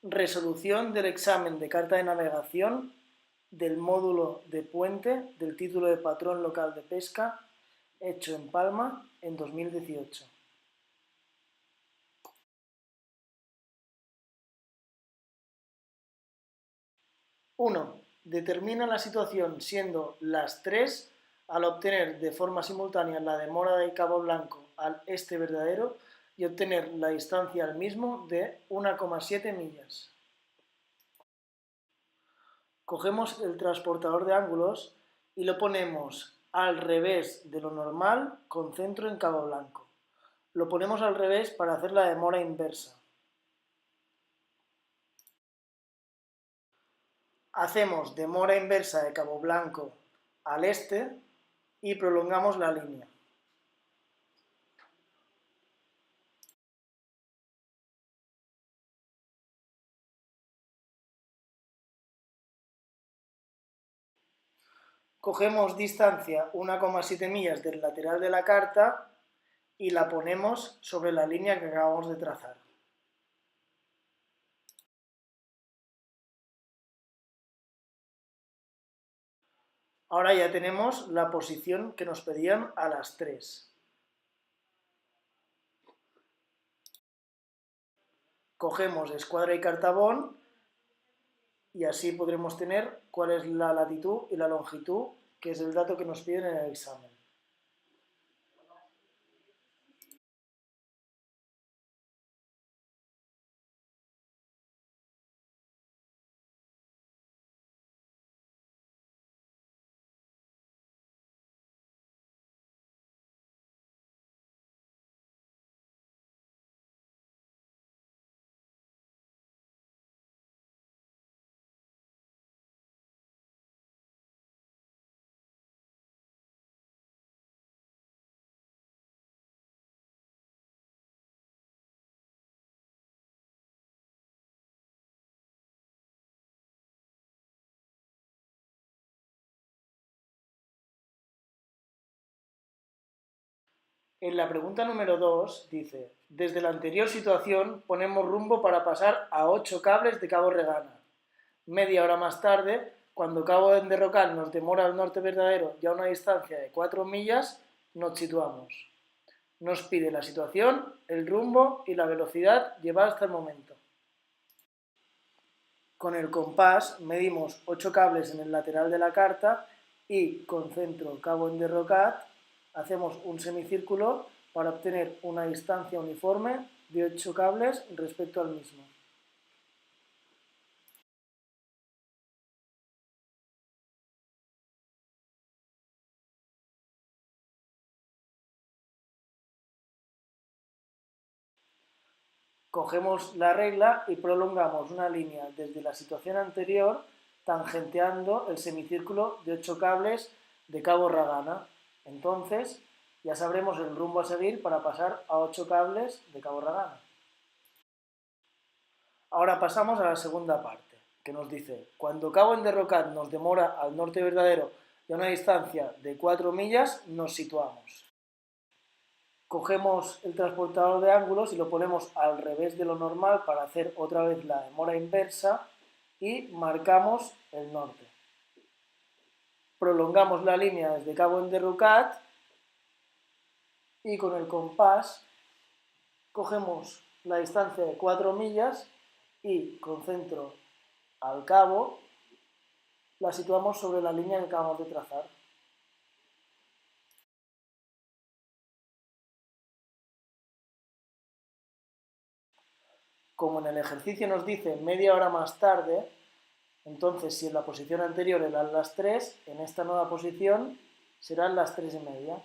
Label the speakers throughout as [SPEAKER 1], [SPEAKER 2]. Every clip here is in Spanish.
[SPEAKER 1] Resolución del examen de carta de navegación del módulo de puente del título de patrón local de pesca hecho en Palma en 2018. 1. Determina la situación siendo las 3 al obtener de forma simultánea la demora de Cabo Blanco al este verdadero y obtener la distancia al mismo de 1,7 millas. Cogemos el transportador de ángulos y lo ponemos al revés de lo normal con centro en Cabo Blanco. Lo ponemos al revés para hacer la demora inversa. Hacemos demora inversa de Cabo Blanco al este y prolongamos la línea. Cogemos distancia 1,7 millas del lateral de la carta y la ponemos sobre la línea que acabamos de trazar. Ahora ya tenemos la posición que nos pedían a las 3. Cogemos escuadra y cartabón y así podremos tener cuál es la latitud y la longitud, que es el dato que nos piden en el examen. En la pregunta número 2 dice, desde la anterior situación ponemos rumbo para pasar a 8 cables de Cabo Regana. Media hora más tarde, cuando Cabo Enderrocal nos demora al norte verdadero y a una distancia de 4 millas, nos situamos. Nos pide la situación, el rumbo y la velocidad llevada hasta el momento. Con el compás medimos 8 cables en el lateral de la carta y con centro Cabo Enderrocat hacemos un semicírculo para obtener una distancia uniforme de 8 cables respecto al mismo. Cogemos la regla y prolongamos una línea desde la situación anterior tangenteando el semicírculo de 8 cables de Cabo Regana. Entonces ya sabremos el rumbo a seguir para pasar a 8 cables de Cabo Regana. Ahora pasamos a la segunda parte, que nos dice, cuando Cabo Enderrocat nos demora al norte verdadero y a una distancia de 4 millas, nos situamos. Cogemos el transportador de ángulos y lo ponemos al revés de lo normal para hacer otra vez la demora inversa y marcamos el norte. Prolongamos la línea desde Cabo Enderrocat y con el compás cogemos la distancia de 4 millas y con centro al cabo la situamos sobre la línea que acabamos de trazar. Como en el ejercicio nos dice media hora más tarde, entonces si en la posición anterior eran las 3, en esta nueva posición serán las 3:30.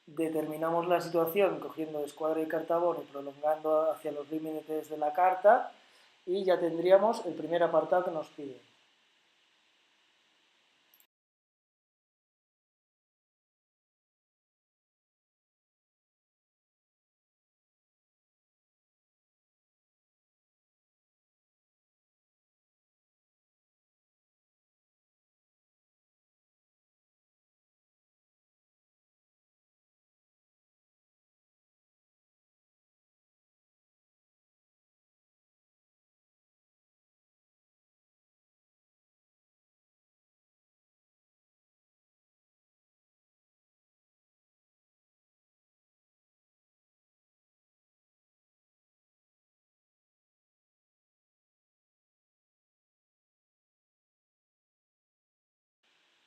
[SPEAKER 1] Determinamos la situación cogiendo escuadra y cartabón y prolongando hacia los límites de la carta y ya tendríamos el primer apartado que nos pide.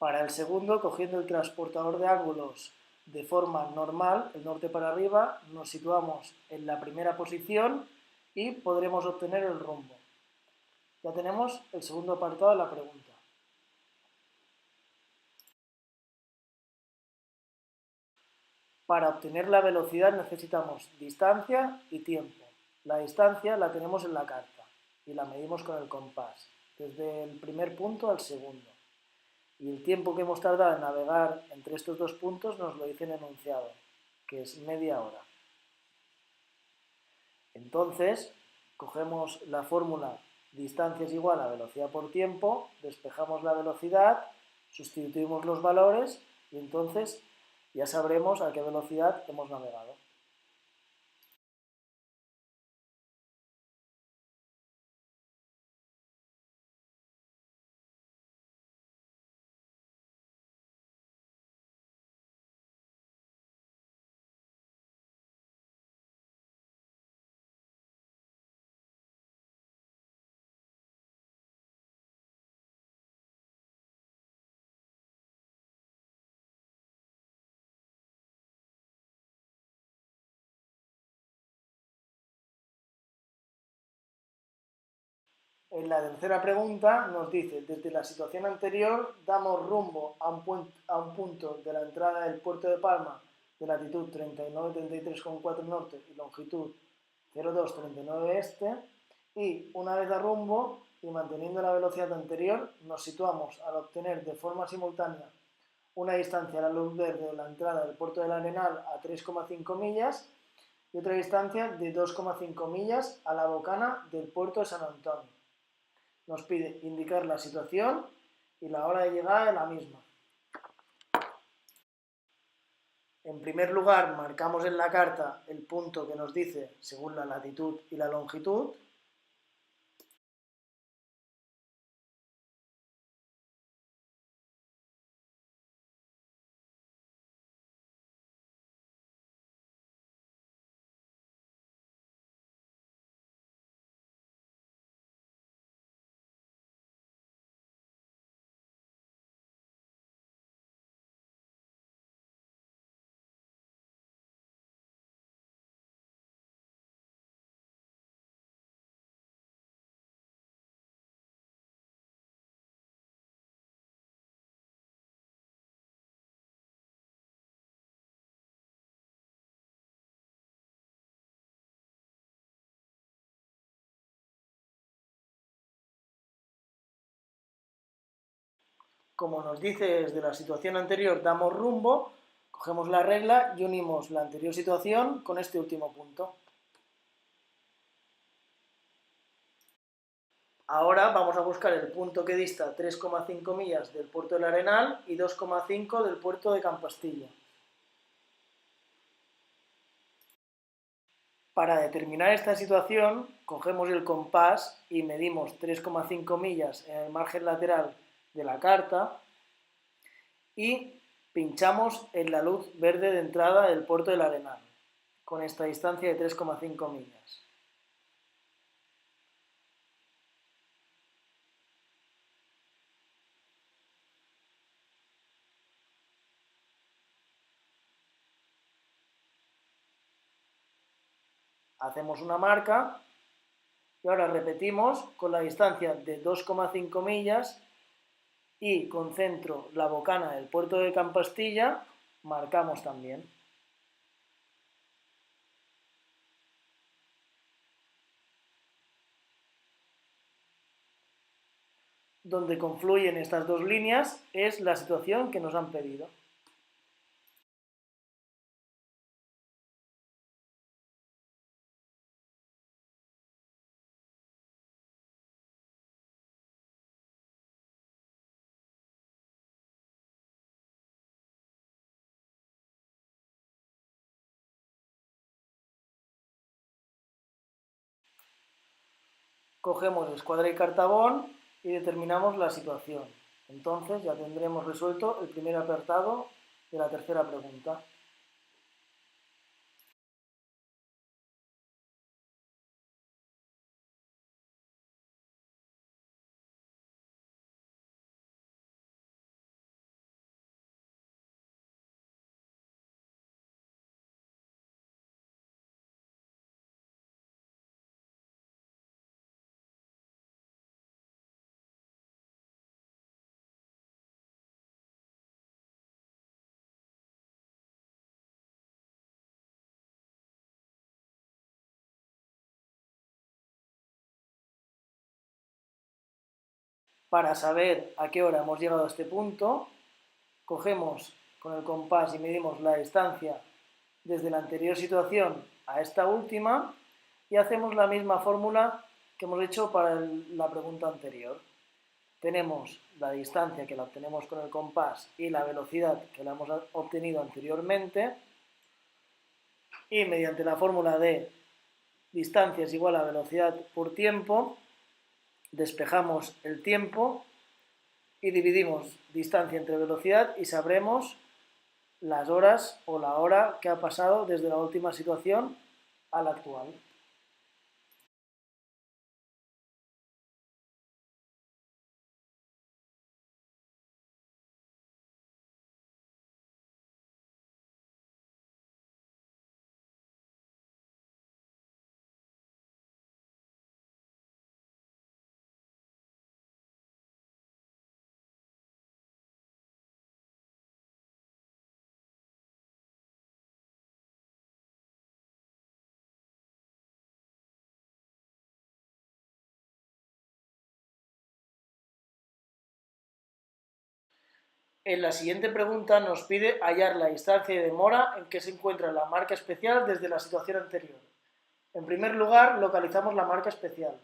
[SPEAKER 1] Para el segundo, cogiendo el transportador de ángulos de forma normal, el norte para arriba, nos situamos en la primera posición y podremos obtener el rumbo. Ya tenemos el segundo apartado de la pregunta. Para obtener la velocidad necesitamos distancia y tiempo. La distancia la tenemos en la carta y la medimos con el compás, desde el primer punto al segundo. Y el tiempo que hemos tardado en navegar entre estos dos puntos nos lo dice en enunciado, que es media hora. Entonces, cogemos la fórmula distancia es igual a velocidad por tiempo, despejamos la velocidad, sustituimos los valores y entonces ya sabremos a qué velocidad hemos navegado. En la tercera pregunta nos dice, desde la situación anterior damos rumbo a un punto de la entrada del puerto de Palma de latitud 39,33,4 norte y longitud 02,39 este, y una vez a rumbo y manteniendo la velocidad anterior nos situamos al obtener de forma simultánea una distancia a la luz verde de la entrada del puerto del Arenal a 3,5 millas y otra distancia de 2,5 millas a la bocana del puerto de San Antonio. Nos pide indicar la situación y la hora de llegada de la misma. En primer lugar, marcamos en la carta el punto que nos dice según la latitud y la longitud. Como nos dice desde la situación anterior damos rumbo, cogemos la regla y unimos la anterior situación con este último punto. Ahora vamos a buscar el punto que dista 3,5 millas del puerto del Arenal y 2,5 del puerto de Campastilla. Para determinar esta situación, cogemos el compás y medimos 3,5 millas en el margen lateral de la carta y pinchamos en la luz verde de entrada del puerto del Arenal, con esta distancia de 3,5 millas. Hacemos una marca y ahora repetimos con la distancia de 2,5 millas y concentro la bocana del puerto de Campastilla, marcamos también. Donde confluyen estas dos líneas es la situación que nos han pedido. Cogemos escuadra y cartabón y determinamos la situación. Entonces ya tendremos resuelto el primer apartado de la tercera pregunta. Para saber a qué hora hemos llegado a este punto, cogemos con el compás y medimos la distancia desde la anterior situación a esta última y hacemos la misma fórmula que hemos hecho para la pregunta anterior. Tenemos la distancia que la obtenemos con el compás y la velocidad que la hemos obtenido anteriormente y mediante la fórmula de distancia es igual a velocidad por tiempo, despejamos el tiempo y dividimos distancia entre velocidad y sabremos las horas o la hora que ha pasado desde la última situación a la actual. En la siguiente pregunta nos pide hallar la distancia de demora en que se encuentra la marca especial desde la situación anterior. En primer lugar, localizamos la marca especial.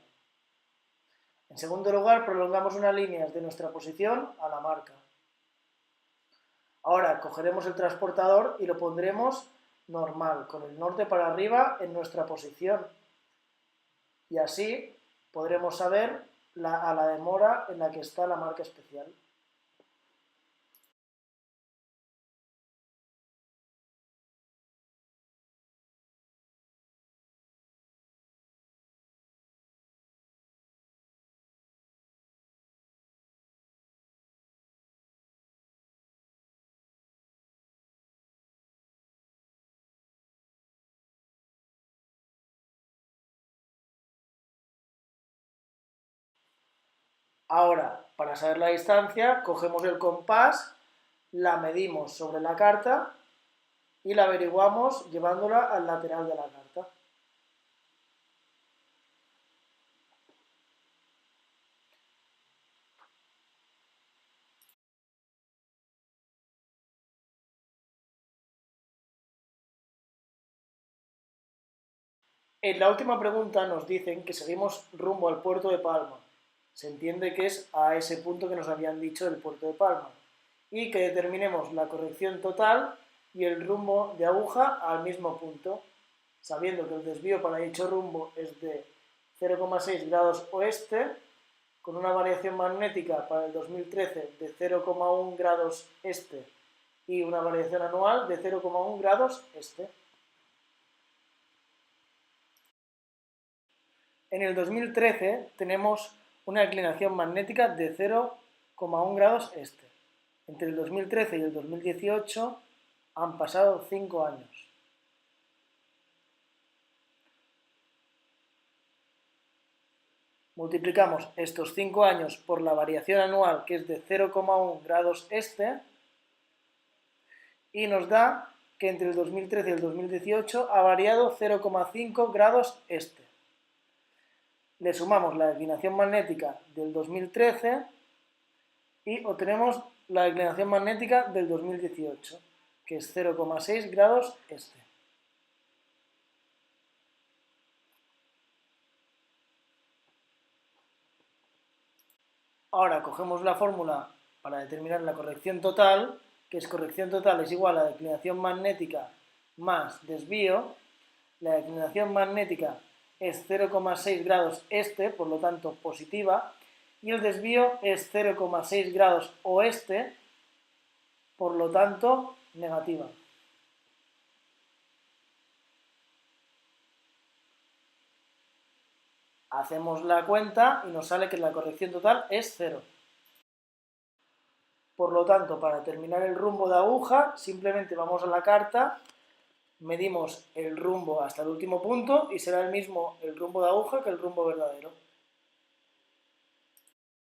[SPEAKER 1] En segundo lugar, prolongamos una línea de nuestra posición a la marca. Ahora cogeremos el transportador y lo pondremos normal, con el norte para arriba en nuestra posición. Y así podremos saber a la demora en la que está la marca especial. Ahora, para saber la distancia, cogemos el compás, la medimos sobre la carta y la averiguamos llevándola al lateral de la carta. En la última pregunta nos dicen que seguimos rumbo al puerto de Palma. Se entiende que es a ese punto que nos habían dicho del puerto de Palma. Y que determinemos la corrección total y el rumbo de aguja al mismo punto, sabiendo que el desvío para dicho rumbo es de 0,6 grados oeste, con una variación magnética para el 2013 de 0,1 grados este y una variación anual de 0,1 grados este. En el 2013 tenemos una inclinación magnética de 0,1 grados este. Entre el 2013 y el 2018 han pasado 5 años. Multiplicamos estos 5 años por la variación anual, que es de 0,1 grados este, y nos da que entre el 2013 y el 2018 ha variado 0,5 grados este. Le sumamos la declinación magnética del 2013 y obtenemos la declinación magnética del 2018, que es 0,6 grados este. Ahora cogemos la fórmula para determinar la corrección total, que es corrección total es igual a declinación magnética más desvío. La declinación magnética es 0,6 grados este, por lo tanto positiva, y el desvío es 0,6 grados oeste, por lo tanto negativa. Hacemos la cuenta y nos sale que la corrección total es 0. Por lo tanto, para determinar el rumbo de aguja, simplemente vamos a la carta, medimos el rumbo hasta el último punto y será el mismo el rumbo de aguja que el rumbo verdadero.